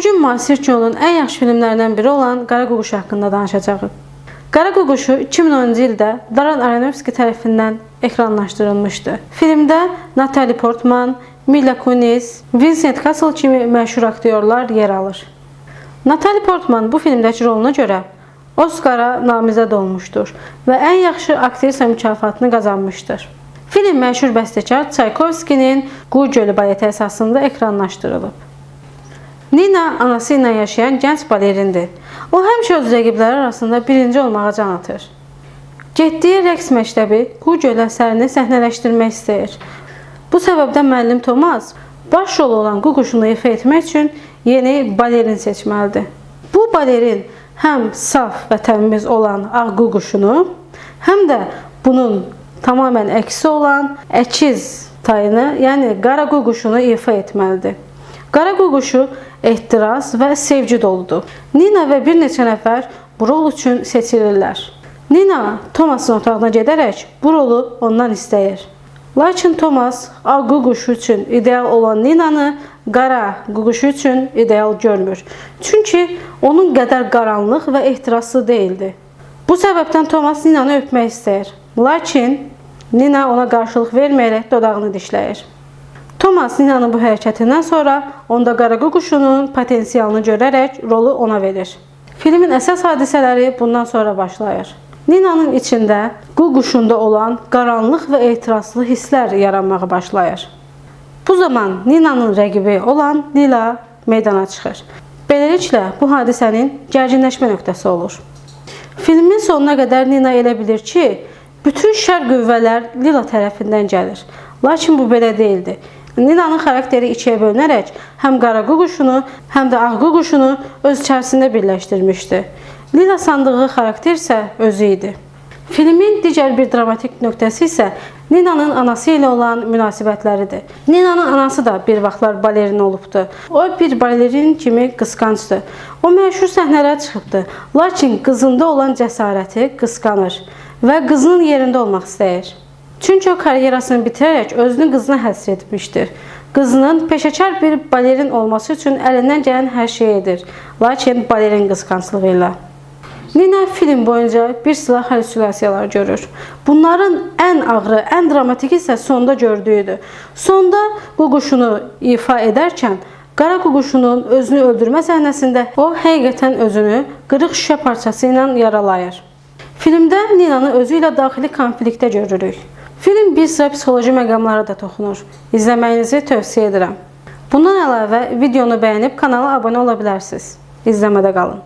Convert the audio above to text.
Bugün müasir kinonun ən yaxşı filmlərindən biri olan Qara Ququş haqqında danışacağıq. Qara Ququşu 2010-cu ildə Darren Aronofsky tərəfindən ekranlaşdırılmışdı. Filmdə Natalie Portman, Mila Kunis, Vincent Cassel kimi məşhur aktyorlar yer alır. Natalie Portman bu filmdəki roluna görə Oscara namizəd olmuşdur və ən yaxşı aktrisa mükafatını qazanmışdır. Film məşhur bəstəkar Çaykovskinin Qu Gölü baleti əsasında ekranlaşdırılıb. Nina anası ilə yaşayan gənc balerindir. O həmişə öz rəqibləri arasında birinci olmağa can atır. Getdiyi rəqs məktəbi Qu Gölü əsərini səhnələşdirmək istəyir. Bu səbəbdən müəllim Thomas baş rolu olan Ququşunu ifa etmək üçün yeni balerin seçməlidir. Bu balerin həm saf və təmiz olan ağ Ququşunu, həm də bunun tamamilə əksi olan əkiz tayını, yəni qara Ququşunu ifa etməlidir. Qara Ququşu ehtiras və sevgi doludur. Nina və bir neçə nəfər bu rol üçün seçilirlər. Nina Thomas'ın otağına gedərək bu rolu ondan istəyir. Lakin Thomas ağ Ququşu üçün ideal olan Nina'nı qara Ququşu üçün ideal görmür. Çünki onun qədər qaranlıq və ehtiraslı deyildi. Bu səbəbdən Thomas Nina'nı öpmək istəyir. Lakin Nina ona qarşılıq verməyərək dodağını dişləyir. Thomas Nina'nın bu hərəkətindən sonra onda qara Ququşunun potensialını görərək rolu ona verir. Filmin əsas hadisələri bundan sonra başlayır. Nina'nın içində Ququşunda olan qaranlıq və ehtiraslı hisslər yaranmağa başlayır. Bu zaman Nina'nın rəqibi olan Lila meydana çıxır. Beləliklə bu hadisənin gərginləşmə nöqtəsi olur. Filmin sonuna qədər Nina elə bilir ki, bütün şər qüvvələr Lila tərəfindən gəlir. Lakin bu belə deyildi. Nina'nın xarakteri ikiyə bölünərək həm qara Ququşunu, həm də ağ Ququşunu öz içərisində birləşdirmişdi. Lila sandığı xarakter isə özü idi. Filmin digər bir dramatik nöqtəsi isə Nina'nın anası ilə olan münasibətləridir. Nina'nın anası da bir vaxtlar balerin olubdu. O bir balerin kimi qısqancdır. O məşhur səhnələrə çıxıbdı. Lakin qızında olan cəsarəti qısqanır və qızının yerində olmaq istəyir. Çünki o karyerasını bitirərək özünü qızına həsr etmişdir. Qızının peşəkar bir balerin olması üçün əlindən gələn hər şey edir. Lakin balerin qısqanclığı ilə. Nina film boyunca bir sıra halüsinasiyalar görür. Bunların ən ağrı, ən dramatiki isə sonda gördüyüdür. Sonda Ququşunu ifa edərkən qara Ququşunun özünü öldürmə səhnəsində o həqiqətən özünü qırıq şüşə parçası ilə yaralayır. Filmdə Nina'nı özü ilə daxili konfliktə görürük. Film bir sıra psixoloji məqamlara da toxunur. İzləməyinizi tövsiyə edirəm. Bundan əlavə videonu bəyənib kanala abunə ola bilərsiniz. İzləmədə qalın.